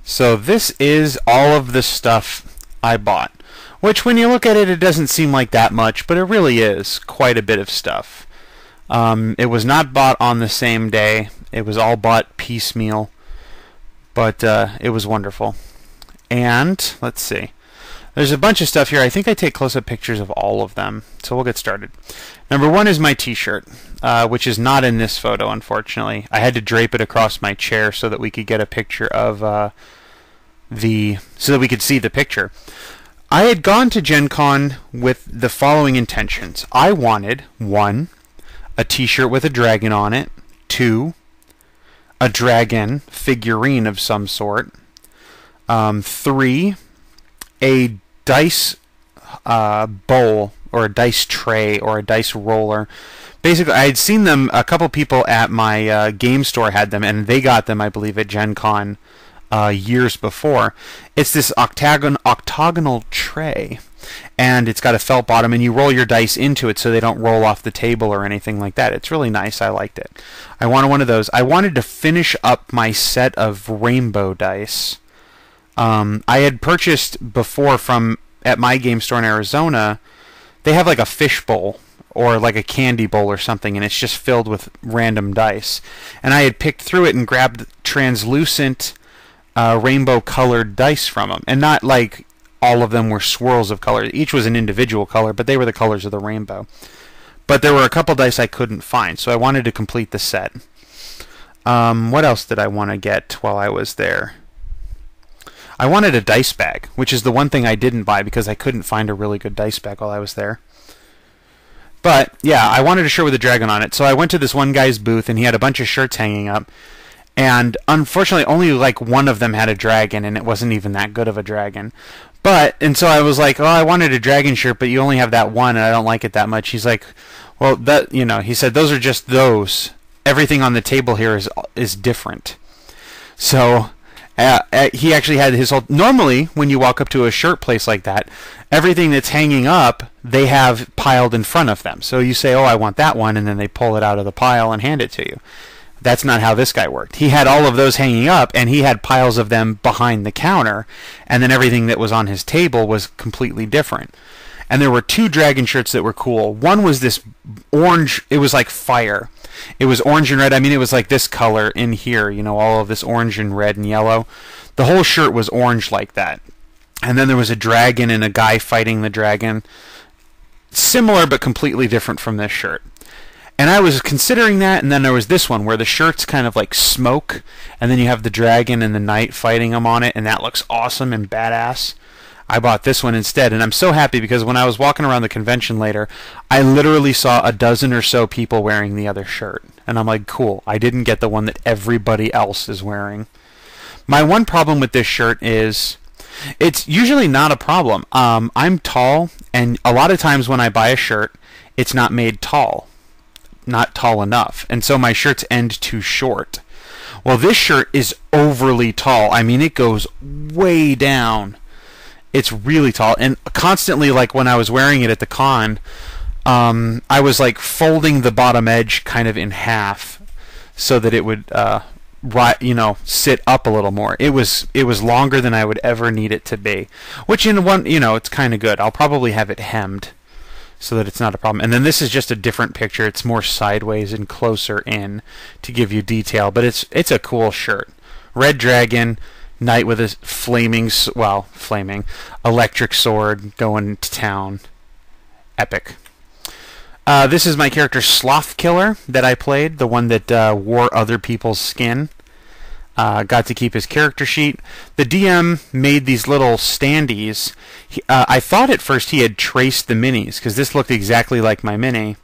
So this is all of the stuff I bought, which when you look at it, it doesn't seem like that much, but it really is quite a bit of stuff. It was not bought on the same day. It was all bought piecemeal, but it was wonderful. And let's see. There's a bunch of stuff here. I think I take close-up pictures of all of them, so we'll get started. Number one is my t-shirt, which is not in this photo, unfortunately. I had to drape it across my chair so that we could get a picture of so that we could see the picture. I had gone to Gen Con with the following intentions. I wanted, 1, a t-shirt with a dragon on it, 2, a dragon figurine of some sort, 3, a dice bowl or a dice tray or a dice roller. Basically, I had seen them, a couple people at my game store had them, and they got them, I believe, at Gen Con years before. It's this octagonal tray, and it's got a felt bottom, and you roll your dice into it so they don't roll off the table or anything like that. It's really nice. I liked it. I wanted one of those. I wanted to finish up my set of rainbow dice. I had purchased before at my game store in Arizona. They have like a fish bowl or like a candy bowl or something, and it's just filled with random dice. And I had picked through it and grabbed translucent rainbow colored dice from them, and not like all of them were swirls of color. Each was an individual color, but they were the colors of the rainbow. But there were a couple dice I couldn't find, so I wanted to complete the set. What else did I want to get while I was there? I wanted a dice bag, which is the one thing I didn't buy because I couldn't find a really good dice bag while I was there. But, yeah, I wanted a shirt with a dragon on it, so I went to this one guy's booth, and he had a bunch of shirts hanging up. And unfortunately, only like one of them had a dragon, and it wasn't even that good of a dragon. And so I was like, oh, I wanted a dragon shirt, but you only have that one, and I don't like it that much. He's like, well, he said, those are just those. Everything on the table here is different. So he actually had his whole... Normally, when you walk up to a shirt place like that, everything that's hanging up, they have piled in front of them. So you say, oh, I want that one, and then they pull it out of the pile and hand it to you. That's not how this guy worked. He had all of those hanging up, and he had piles of them behind the counter, and then everything that was on his table was completely different. And there were 2 dragon shirts that were cool. One was this orange, it was like fire. It was orange and red. I mean, it was like this color in here, all of this orange and red and yellow. The whole shirt was orange like that. And then there was a dragon and a guy fighting the dragon. Similar, but completely different from this shirt. And I was considering that, and then there was this one where the shirt's kind of like smoke, and then you have the dragon and the knight fighting them on it, and that looks awesome and badass. I bought this one instead, and I'm so happy because when I was walking around the convention later, I literally saw a dozen or so people wearing the other shirt. And I'm like, cool, I didn't get the one that everybody else is wearing. My one problem with this shirt is... It's usually not a problem. I'm tall, and a lot of times when I buy a shirt, it's not made tall. Not tall enough, and so my shirts end too short. Well, this shirt is overly tall. I mean, it goes way down. It's really tall, and constantly, like when I was wearing it at the con, I was like folding the bottom edge kind of in half so that it would sit up a little more. It was longer than I would ever need it to be, which in one, it's kind of good. I'll probably have it hemmed so that it's not a problem. And then this is just a different picture. It's more sideways and closer in to give you detail, but it's a cool shirt. Red dragon, knight with a flaming electric sword going to town. Epic. This is my character Sloth Killer that I played, the one that wore other people's skin. Got to keep his character sheet. The DM made these little standees. I thought at first he had traced the minis, because this looked exactly like my mini.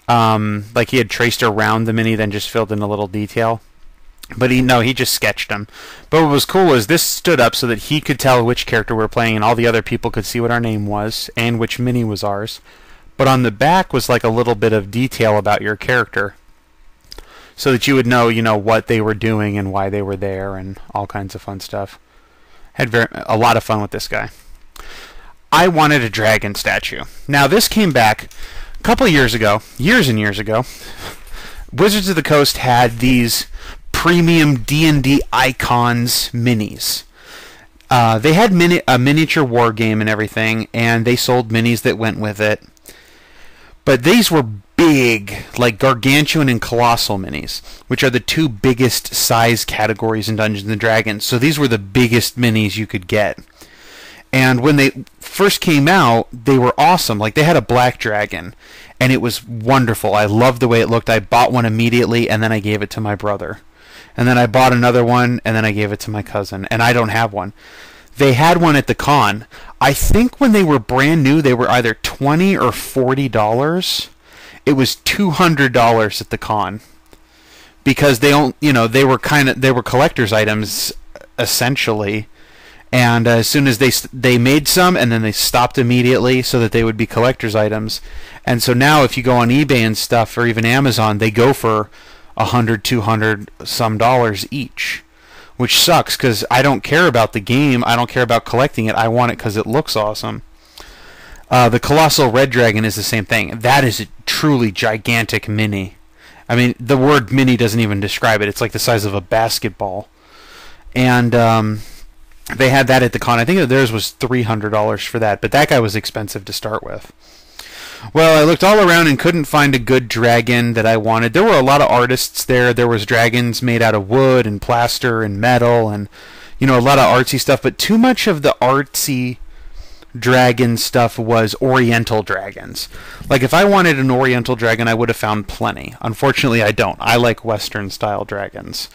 Like he had traced around the mini, then just filled in a little detail. But he just sketched them. But what was cool is this stood up so that he could tell which character we're playing, and all the other people could see what our name was, and which mini was ours. But on the back was like a little bit of detail about your character, so that you would know, what they were doing and why they were there and all kinds of fun stuff. Had a lot of fun with this guy. I wanted a dragon statue. Now, this came back a couple of years ago, years and years ago. Wizards of the Coast had these premium D&D Icons minis. They had a miniature war game and everything, and they sold minis that went with it. But these were big, like gargantuan and colossal minis, which are the two biggest size categories in Dungeons & Dragons. So these were the biggest minis you could get. And when they first came out, they were awesome. Like, they had a black dragon, and it was wonderful. I loved the way it looked. I bought one immediately, and then I gave it to my brother. And then I bought another one, and then I gave it to my cousin. And I don't have one. They had one at the con. I think when they were brand new, they were either $20 or $40. It was $200 at the con, because they were collector's items essentially. And as soon as they made some, and then they stopped immediately so that they would be collector's items. And so now if you go on eBay and stuff, or even Amazon, they go for $100, $200 some dollars each, which sucks, because I don't care about the game. I don't care about collecting it. I want it because it looks awesome. The Colossal Red Dragon is the same thing. That is a truly gigantic mini. I mean, the word mini doesn't even describe it. It's like the size of a basketball. And they had that at the con. I think theirs was $300 for that, but that guy was expensive to start with. Well, I looked all around and couldn't find a good dragon that I wanted. There were a lot of artists there. There was dragons made out of wood and plaster and metal, and a lot of artsy stuff, but too much of the artsy dragon stuff was Oriental dragons. Like, if I wanted an Oriental dragon, I would have found plenty. Unfortunately, I don't. I like Western style dragons,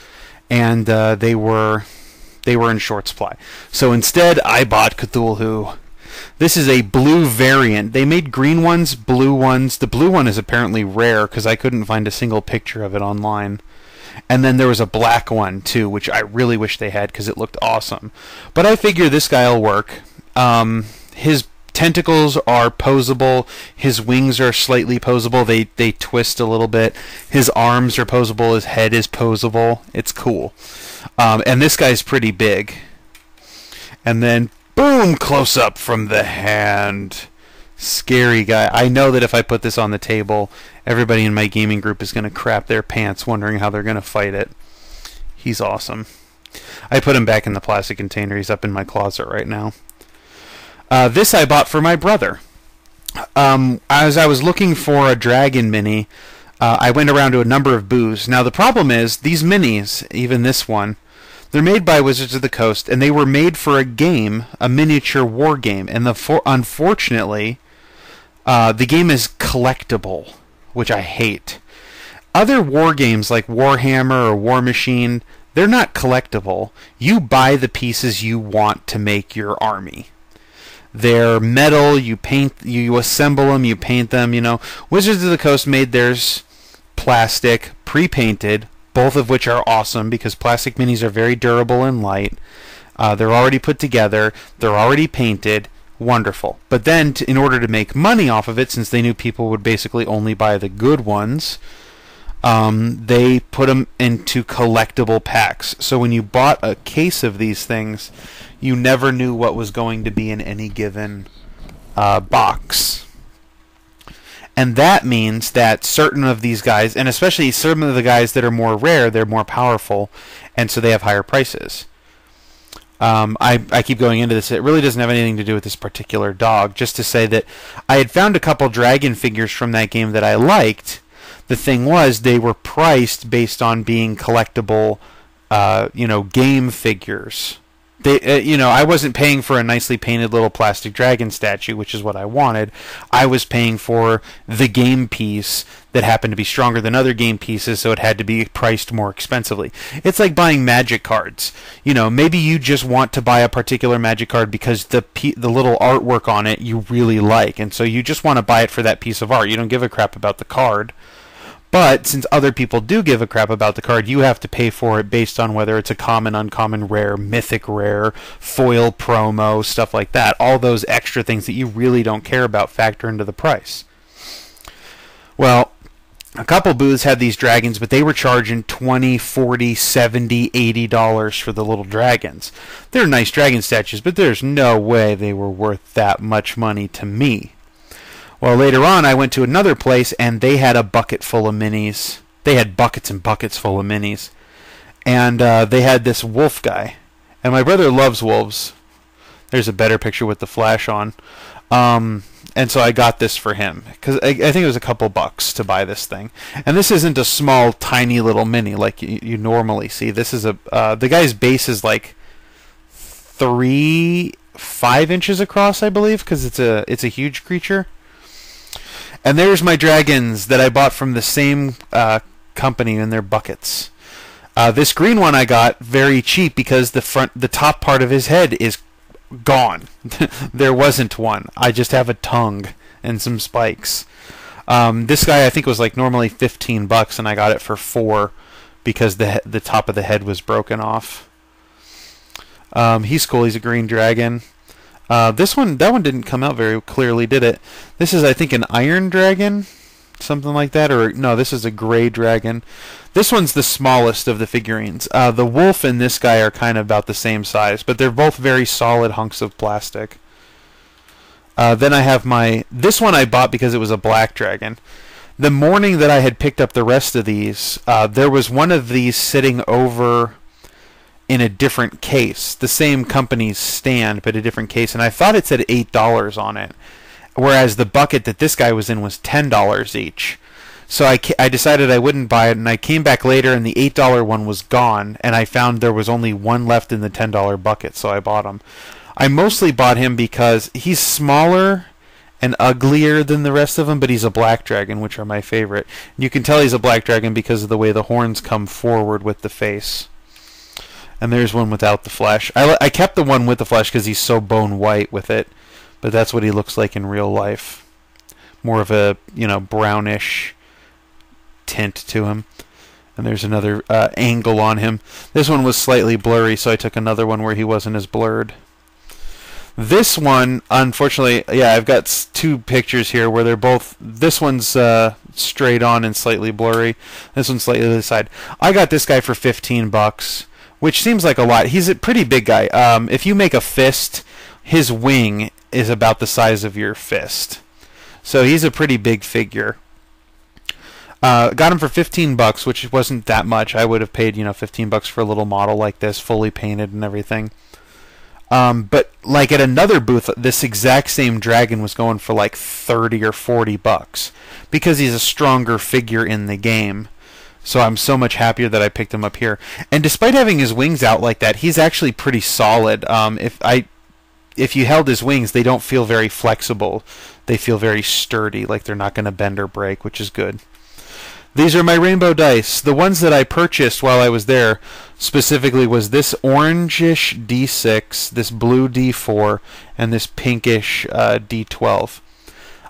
and they were in short supply. So instead, I bought Cthulhu. This is a blue variant. They made green ones, blue ones. The blue one is apparently rare, because I couldn't find a single picture of it online. And then there was a black one too, which I really wish they had, because it looked awesome. But I figure this guy will work. His tentacles are posable. His wings are slightly posable. They twist a little bit. His arms are posable. His head is posable. It's cool. And this guy's pretty big. And then, boom, close up from the hand. Scary guy. I know that if I put this on the table, everybody in my gaming group is going to crap their pants wondering how they're going to fight it. He's awesome. I put him back in the plastic container. He's up in my closet right now. This I bought for my brother. As I was looking for a dragon mini, I went around to a number of booths. Now, the problem is, these minis, even this one, they're made by Wizards of the Coast, and they were made for a game, a miniature war game. And unfortunately, the game is collectible, which I hate. Other war games like Warhammer or War Machine, they're not collectible. You buy the pieces you want to make your army. They're metal, you assemble them, you paint them, Wizards of the Coast made theirs plastic, pre-painted, both of which are awesome, because plastic minis are very durable and light. They're already put together, they're already painted, wonderful. But then, in order to make money off of it, since they knew people would basically only buy the good ones, they put them into collectible packs. So when you bought a case of these things, you never knew what was going to be in any given box. And that means that certain of these guys, and especially some of the guys that are more rare, they're more powerful, and so they have higher prices. I keep going into this. It really doesn't have anything to do with this particular dog. Just to say that I had found a couple dragon figures from that game that I liked. The thing was, they were priced based on being collectible, game figures. I wasn't paying for a nicely painted little plastic dragon statue, which is what I wanted. I was paying for the game piece that happened to be stronger than other game pieces, so it had to be priced more expensively. It's like buying magic cards. Maybe you just want to buy a particular magic card because the little artwork on it you really like, and so you just want to buy it for that piece of art. You don't give a crap about the card. But since other people do give a crap about the card, you have to pay for it based on whether it's a common, uncommon, rare, mythic rare, foil promo, stuff like that. All those extra things that you really don't care about factor into the price. Well, a couple booths had these dragons, but they were charging $20, $40, $70, $80 for the little dragons. They're nice dragon statues, but there's no way they were worth that much money to me. Well, later on, I went to another place, and they had a bucket full of minis. They had buckets and buckets full of minis. and they had this wolf guy, and my brother loves wolves. There's a better picture with the flash on. And so I got this for him because I think it was a couple bucks to buy this thing. And this isn't a small, tiny little mini like you normally see. This is the guy's base is like 5 inches across, I believe, because it's a huge creature. And there's my dragons that I bought from the same company in their buckets. This green one I got very cheap because the top part of his head is gone. There wasn't one. I just have a tongue and some spikes. This guy I think was like normally $15, and I got it for $4 because the top of the head was broken off. He's cool. He's a green dragon. That one didn't come out very clearly, did it? This is, I think, an iron dragon, something like that, or no, this is a gray dragon. This one's the smallest of the figurines. The wolf and this guy are kind of about the same size, but they're both very solid hunks of plastic. Then I have this one I bought because it was a black dragon. The morning that I had picked up the rest of these, there was one of these sitting over in a different case, the same company's stand, but a different case, and I thought it said $8 on it, whereas the bucket that this guy was in was $10 each. So I decided I wouldn't buy it, and I came back later, and the $8 one was gone, and I found there was only one left in the $10 bucket, so I bought him. I mostly bought him because he's smaller and uglier than the rest of them, but he's a black dragon, which are my favorite. And you can tell he's a black dragon because of the way the horns come forward with the face. And there's one without the flesh. I kept the one with the flesh because he's so bone white with it, but that's what he looks like in real life. More of a, brownish tint to him. And there's another angle on him. This one was slightly blurry, so I took another one where he wasn't as blurred. This one, unfortunately, I've got two pictures here where they're both. This one's straight on and slightly blurry. This one's slightly to the side. I got this guy for $15, which seems like a lot. He's a pretty big guy. If you make a fist, his wing is about the size of your fist. So he's a pretty big figure. Got him for $15, which wasn't that much. I would have paid, $15 for a little model like this, fully painted and everything. But like at another booth, this exact same dragon was going for like $30 or $40 because he's a stronger figure in the game. So I'm so much happier that I picked him up here. And despite having his wings out like that, he's actually pretty solid. If you held his wings, they don't feel very flexible. They feel very sturdy, like they're not going to bend or break, which is good. These are my rainbow dice. The ones that I purchased while I was there specifically was this orangish D6, this blue D4, and this pinkish D12.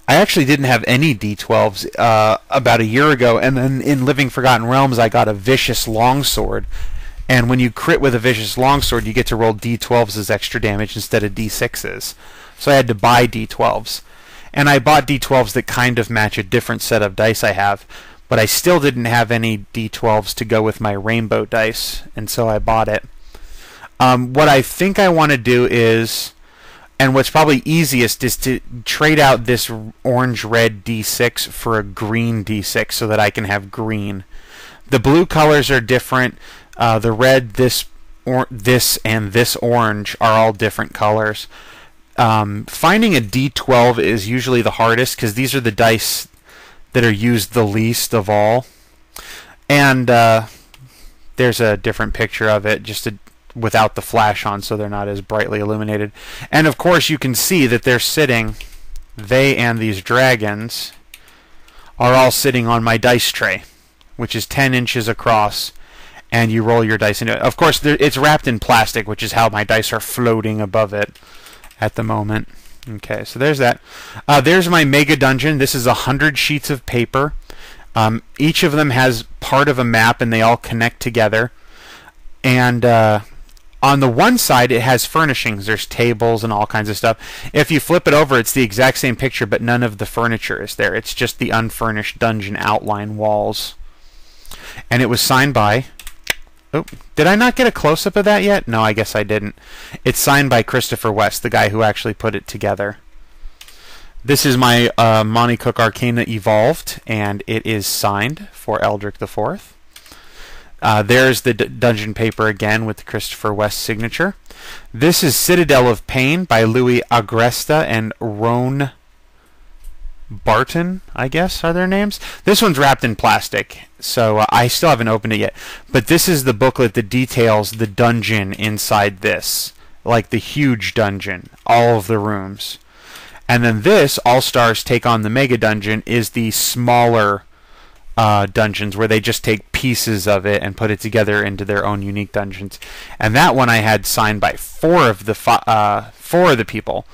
I actually didn't have any D12s about a year ago, and then in Living Forgotten Realms I got a vicious longsword. And when you crit with a vicious longsword, you get to roll D12s as extra damage instead of D6s. So I had to buy D12s. And I bought D12s that kind of match a different set of dice I have. But I still didn't have any D12s to go with my rainbow dice, and so I bought it. What I think I want to do is, and what's probably easiest, is to trade out this orange-red D6 for a green D6 so that I can have green. The blue colors are different. The red, this, and this orange are all different colors. Finding a D12 is usually the hardest because these are the dice that are used the least of all. And there's a different picture of it just without the flash on, so they're not as brightly illuminated. And of course you can see that they and these dragons are all sitting on my dice tray, which is 10 inches across, and you roll your dice into it. Of course it's wrapped in plastic, which is how my dice are floating above it at the moment. Okay, so there's that. There's my mega dungeon. This is 100 sheets of paper. Each of them has part of a map, and they all connect together. And on the one side, it has furnishings. There's tables and all kinds of stuff. If you flip it over, it's the exact same picture, but none of the furniture is there. It's just the unfurnished dungeon outline walls. And it was signed by... Oh, did I not get a close-up of that yet? No, I guess I didn't. It's signed by Christopher West, the guy who actually put it together. This is my Monte Cook Arcana Evolved, and it is signed for Eldrick IV. There's the dungeon paper again with the Christopher West signature. This is Citadel of Pain by Louis Agresta and Roan Barton, I guess, are their names. This one's wrapped in plastic, so I still haven't opened it yet. But this is the booklet that details the dungeon inside this. Like the huge dungeon, all of the rooms. And then this, All Stars Take on the Mega Dungeon, is the smaller dungeons where they just take pieces of it and put it together into their own unique dungeons. And that one I had signed by four of the people.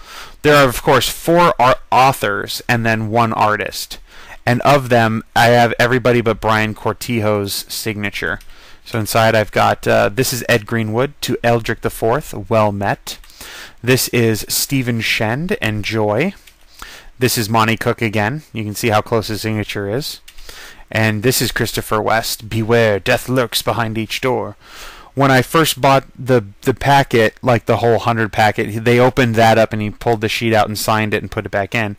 There are, of course, four authors and then one artist. And of them, I have everybody but Brian Cortijo's signature. So inside I've got, this is Ed Greenwood, to Eldrick IV, Well Met. This is Stephen Shend, Enjoy. This is Monty Cook again. You can see how close his signature is. And this is Christopher West, Beware, Death Lurks Behind Each Door. When I first bought the packet, like the whole 100 packet, they opened that up and he pulled the sheet out and signed it and put it back in.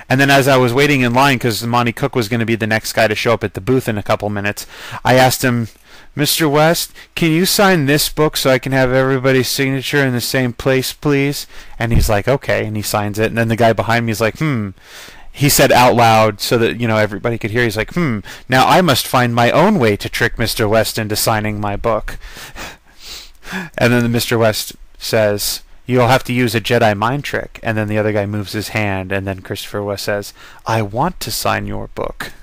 And then as I was waiting in line, because Monty Cook was going to be the next guy to show up at the booth in a couple minutes, I asked him, Mr. West, can you sign this book so I can have everybody's signature in the same place, please? And he's like, okay, and he signs it. And then the guy behind me is like, He said out loud so that, everybody could hear. He's like, now I must find my own way to trick Mr. West into signing my book. And then Mr. West says, you'll have to use a Jedi mind trick. And then the other guy moves his hand, and then Christopher West says, I want to sign your book.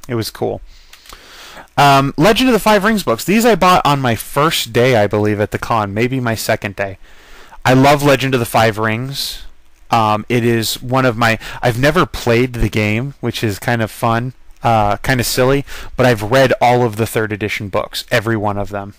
It was cool. Legend of the Five Rings books. These I bought on my first day, I believe, at the con. Maybe my second day. I love Legend of the Five Rings. It is one of my... I've never played the game, which is kind of fun, kind of silly, but I've read all of the 3rd edition books, every one of them.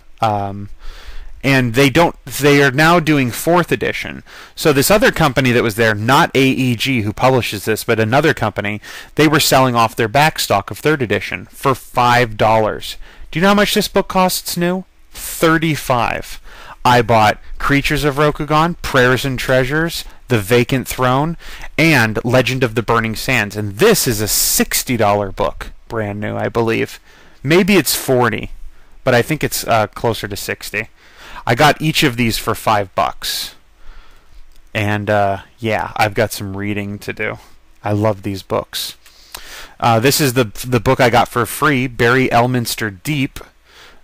And they are now doing 4th edition. So this other company that was there, not AEG who publishes this, but another company, they were selling off their back stock of 3rd edition for $5. Do you know how much this book costs new? $35. I bought Creatures of Rokugan, Prayers and Treasures, The Vacant Throne, and Legend of the Burning Sands. And this is a $60 book, brand new, I believe. Maybe it's $40, but I think it's closer to $60. I got each of these for $5. And yeah, I've got some reading to do. I love these books. This is the book I got for free, Barry Elminster Deep,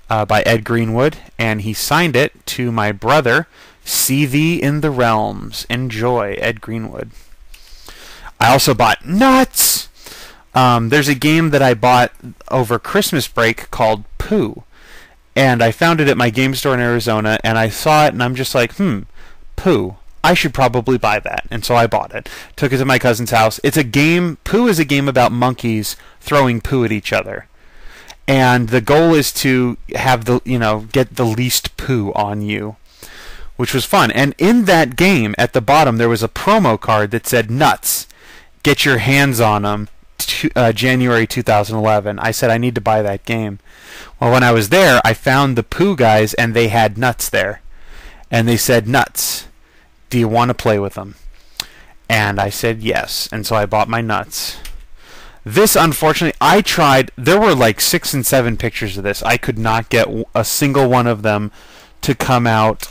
by Ed Greenwood, and he signed it to my brother, See Thee in the Realms. Enjoy, Ed Greenwood. I also bought Nuts! There's a game that I bought over Christmas break called Pooh. And I found it at my game store in Arizona, and I saw it, and I'm just like, Pooh. I should probably buy that. And so I bought it. Took it to my cousin's house. It's a game, Pooh is a game about monkeys throwing poo at each other. And the goal is to have get the least poo on you, which was fun. And in that game, at the bottom, there was a promo card that said, Nuts. Get your hands on them. January 2011. I said I need to buy that game. Well, when I was there, I found the Pooh guys, and they had Nuts there. And they said, Nuts, do you want to play with them? And I said yes. And so I bought my Nuts. This, unfortunately, I tried. There were like 6 and 7 pictures of this. I could not get a single one of them to come out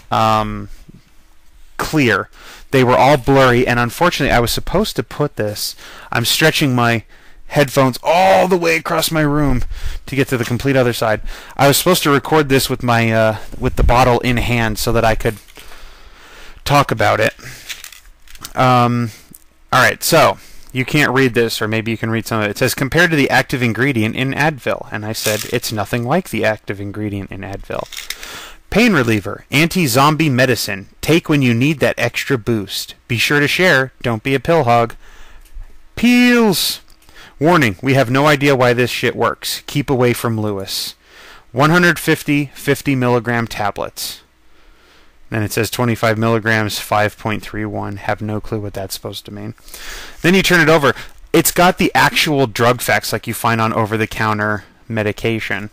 clear. They were all blurry, and unfortunately, I was supposed to put this. I'm stretching my headphones all the way across my room to get to the complete other side. I was supposed to record this with my with the bottle in hand so that I could talk about it. All right, so you can't read this, or maybe you can read some of it. It says, compared to the active ingredient in Advil. And I said, it's nothing like the active ingredient in Advil. Pain reliever, anti-zombie medicine. Take when you need that extra boost. Be sure to share. Don't be a pill hog. Peels. Warning, we have no idea why this shit works. Keep away from Lewis. 150 50 milligram tablets. Then it says 25 milligrams, 5.31. Have no clue what that's supposed to mean. Then you turn it over. It's got the actual drug facts like you find on over-the-counter medication.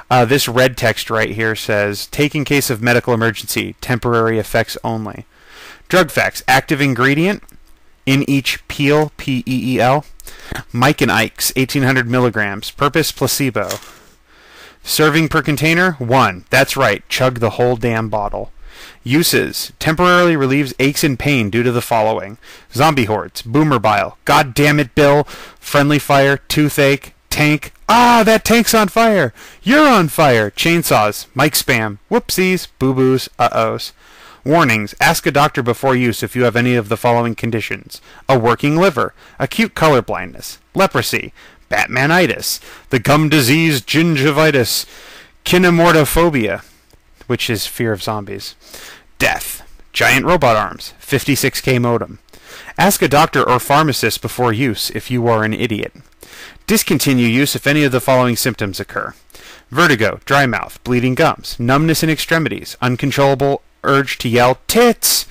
This red text right here says, take in case of medical emergency, temporary effects only. Drug facts, active ingredient in each peel, P-E-E-L. Mike and Ike's, 1,800 milligrams. Purpose, placebo. Serving per container, 1. That's right, chug the whole damn bottle. Uses: temporarily relieves aches and pain due to the following: zombie hordes, boomer bile, god damn it Bill, friendly fire, toothache, tank, that tank's on fire, you're on fire, chainsaws, mic spam, whoopsies, boo-boos, uh-ohs. Warnings: ask a doctor before use if you have any of the following conditions: a working liver, acute color blindness, leprosy, Batmanitis, the gum disease gingivitis, kinemortophobia, which is fear of zombies, death, giant robot arms, 56K modem. Ask a doctor or pharmacist before use if you are an idiot. Discontinue use if any of the following symptoms occur: vertigo, dry mouth, bleeding gums, numbness in extremities, uncontrollable urge to yell tits,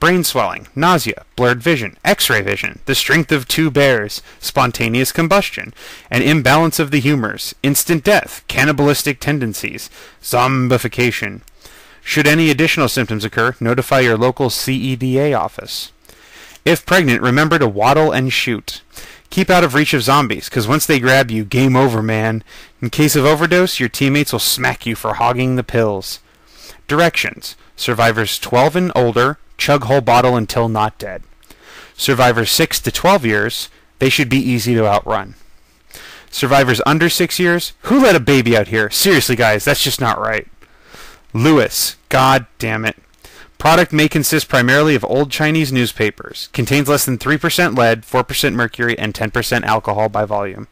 brain swelling, nausea, blurred vision, x-ray vision, the strength of 2 bears, spontaneous combustion, an imbalance of the humors, instant death, cannibalistic tendencies, zombification. Should any additional symptoms occur, notify your local CEDA office. If pregnant, remember to waddle and shoot. Keep out of reach of zombies, because once they grab you, game over, man. In case of overdose, your teammates will smack you for hogging the pills. Directions: survivors 12 and older, chug whole bottle until not dead. Survivors 6 to 12 years, they should be easy to outrun. Survivors under 6 years, who let a baby out here? Seriously, guys, that's just not right. Lewis, god damn it. Product may consist primarily of old Chinese newspapers. Contains less than 3% lead, 4% mercury, and 10% alcohol by volume.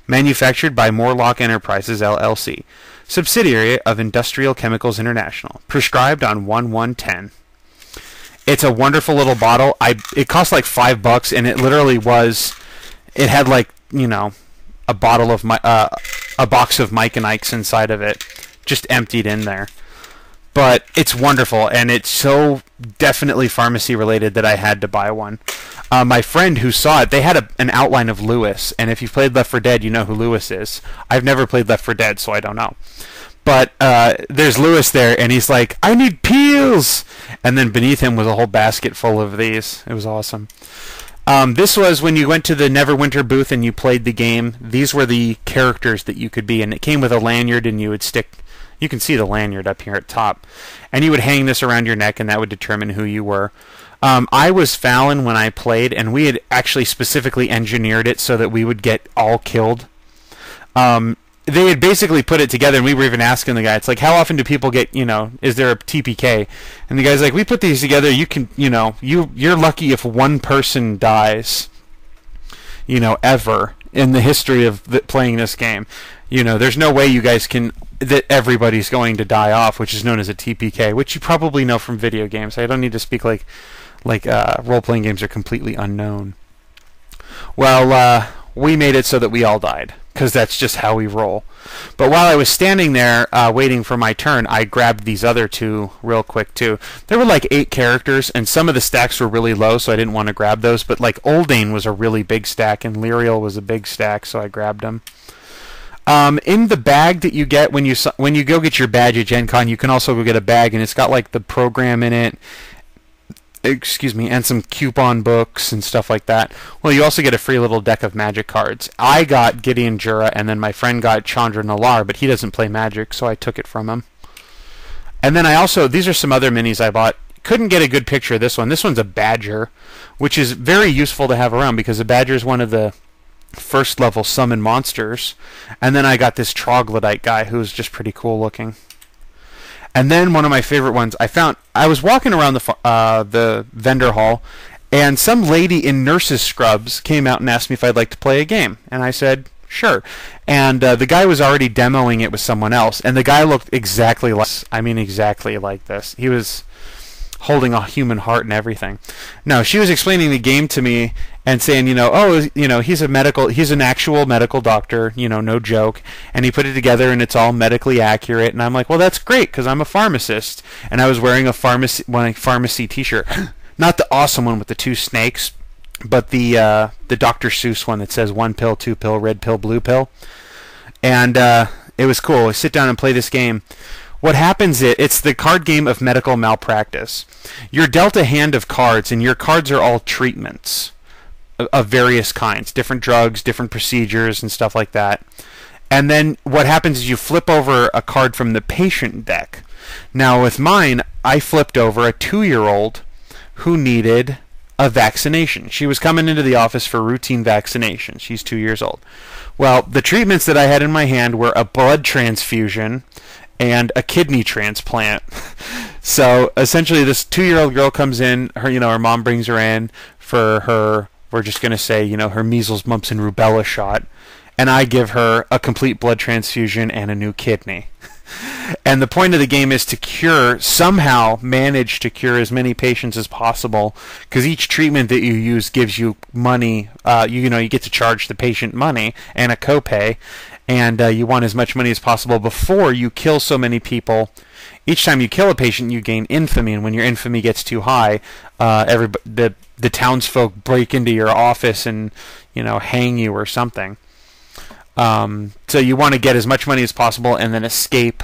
Manufactured by Morlock Enterprises, LLC. Subsidiary of Industrial Chemicals International. Prescribed on 1/1/10. It's a wonderful little bottle. It cost like $5, and it literally was. It had like a bottle of a box of Mike and Ike's inside of it, just emptied in there. But it's wonderful, and it's so definitely pharmacy related that I had to buy one. My friend who saw it, they had an outline of Lewis, and if you've played Left 4 Dead, you know who Lewis is. I've never played Left 4 Dead, so I don't know. But there's Lewis there, and he's like, I need peels! And then beneath him was a whole basket full of these. It was awesome. This was when you went to the Neverwinter booth and you played the game. These were the characters that you could be, and it came with a lanyard, and you would stick... You can see the lanyard up here at top. And you would hang this around your neck, and that would determine who you were. I was Fallon when I played, and we had actually specifically engineered it so that we would get all killed. They had basically put it together, and we were even asking the guy, it's like, how often do people get, is there a TPK? And the guy's like, we put these together, you can, you're lucky if one person dies, ever in the history of playing this game. There's no way you guys can, that everybody's going to die off, which is known as a TPK, which you probably know from video games. I don't need to speak like role-playing games are completely unknown. Well, we made it so that we all died, because that's just how we roll. But while I was standing there waiting for my turn, I grabbed these other two real quick too. There were like 8 characters, and some of the stacks were really low, so I didn't want to grab those. But like Oldane was a really big stack, and Lyriel was a big stack, so I grabbed them. In the bag that you get when you go get your badge at Gen Con, you can also go get a bag, and it's got like the program in it. Excuse me, and some coupon books and stuff like that. Well, you also get a free little deck of Magic cards. I got Gideon Jura, and then my friend got Chandra Nalar, but he doesn't play Magic, so I took it from him. And then I also, these are some other minis I bought. Couldn't get a good picture of this one. This one's a Badger, which is very useful to have around, because a Badger is one of the first level summon monsters. And then I got this Troglodyte guy, who's just pretty cool looking. And then one of my favorite ones I was walking around the vendor hall, and some lady in nurse's scrubs came out and asked me if I'd like to play a game. And I said, sure. And the guy was already demoing it with someone else, and the guy looked exactly like this. He was holding a human heart and everything. No, she was explaining the game to me and saying, he's an actual medical doctor, no joke, and he put it together and it's all medically accurate. And I'm like, well, that's great, because I'm a pharmacist, and I was wearing a pharmacy T-shirt, not the awesome one with the 2 snakes, but the Dr. Seuss one that says 1 pill, 2 pill, red pill, blue pill, and it was cool. I sit down and play this game. What happens is, it's the card game of medical malpractice. You're dealt a hand of cards, and your cards are all treatments of various kinds, different drugs, different procedures, and stuff like that. And then what happens is you flip over a card from the patient deck. Now with mine, I flipped over a 2-year-old who needed a vaccination. She was coming into the office for routine vaccination. She's 2 years old. Well, the treatments that I had in my hand were a blood transfusion and a kidney transplant. So essentially, this 2-year-old girl comes in. Her mom brings her in for her. We're just gonna say, her measles, mumps, and rubella shot, and I give her a complete blood transfusion and a new kidney. And the point of the game is to somehow manage to cure as many patients as possible, because each treatment that you use gives you money. You get to charge the patient money and a copay, and you want as much money as possible before you kill so many people. Each time you kill a patient, you gain infamy, and when your infamy gets too high, the townsfolk break into your office and hang you or something. So you want to get as much money as possible and then escape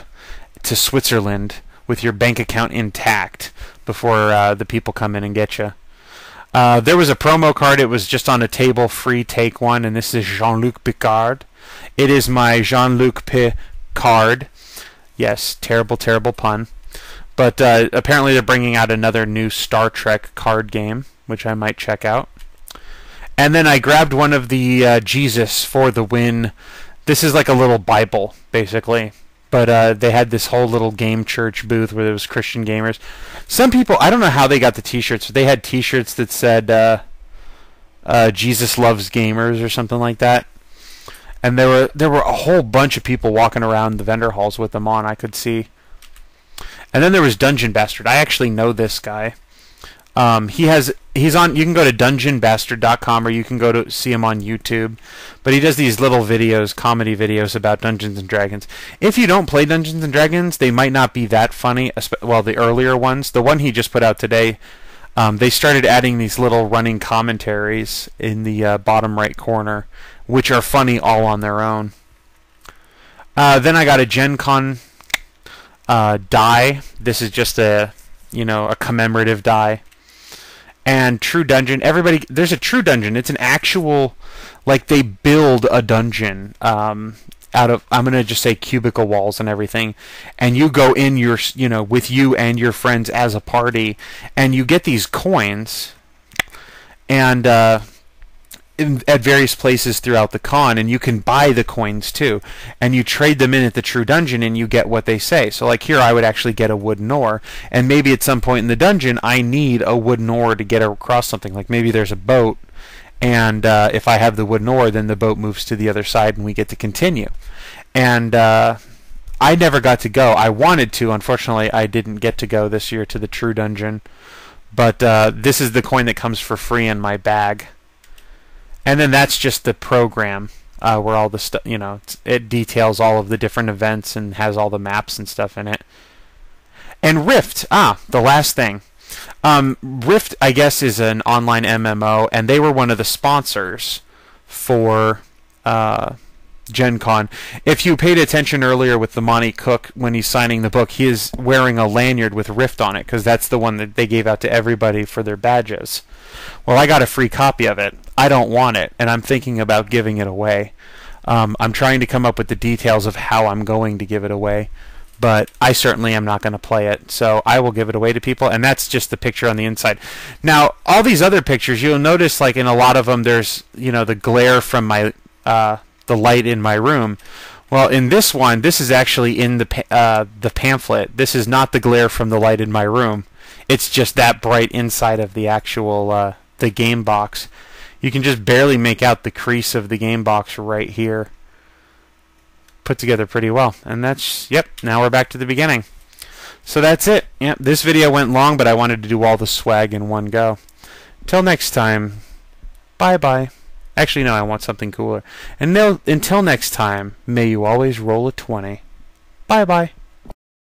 to Switzerland with your bank account intact before the people come in and get you. There was a promo card. It was just on a table, free, take one, and this is Jean-Luc Picard. It is my Jean-Luc Picard. Yes, terrible, terrible pun. But apparently they're bringing out another new Star Trek card game, which I might check out. And then I grabbed one of the Jesus for the Win. This is like a little Bible, basically. But they had this whole little game church booth where there was Christian gamers. Some people, I don't know how they got the T-shirts, but they had T-shirts that said Jesus loves gamers or something like that. And there were a whole bunch of people walking around the vendor halls with them on, I could see. And then there was Dungeon Bastard. I actually know this guy. He's on. You can go to dungeonbastard.com, or you can go to see him on YouTube. But he does these little videos, comedy videos about Dungeons and Dragons. If you don't play Dungeons and Dragons, they might not be that funny. Well, the earlier ones, the one he just put out today, they started adding these little running commentaries in the bottom right corner, which are funny all on their own. Then I got a Gen Con die. This is just a commemorative die. And True Dungeon. There's a True Dungeon. It's an actual, they build a dungeon out of, I'm gonna just say, cubicle walls and everything, and you go in with you and your friends as a party, and you get these coins, and at various places throughout the con, and you can buy the coins too, and you trade them in at the True Dungeon, and you get what they say. So like here, I would actually get a wooden oar, and maybe at some point in the dungeon, I need a wooden oar to get across something. Like maybe there's a boat, and if I have the wooden oar, then the boat moves to the other side, and we get to continue. And I never got to go. I wanted to. Unfortunately, I didn't get to go this year to the True Dungeon. But this is the coin that comes for free in my bag. And then that's just the program where all the stuff, it details all of the different events and has all the maps and stuff in it. And Rift, the last thing. Rift, I guess, is an online MMO, and they were one of the sponsors for Gen Con. If you paid attention earlier with the Monty Cook, when he's signing the book, he is wearing a lanyard with Rift on it, because that's the one that they gave out to everybody for their badges. Well, I got a free copy of it. I don't want it, and I'm thinking about giving it away. I'm trying to come up with the details of how I'm going to give it away, but I certainly am not going to play it, so I will give it away to people, and that's just the picture on the inside. Now, all these other pictures, you'll notice, like in a lot of them, there's the glare from my the light in my room. Well, in this one, this is actually in the pamphlet. This is not the glare from the light in my room. It's just that bright inside of the actual the game box. You can just barely make out the crease of the game box right here. Put together pretty well. And that's, yep, now we're back to the beginning. So that's it. Yep, this video went long, but I wanted to do all the swag in one go. Till next time, bye-bye. Actually, no, I want something cooler. And until next time, may you always roll a 20. Bye-bye.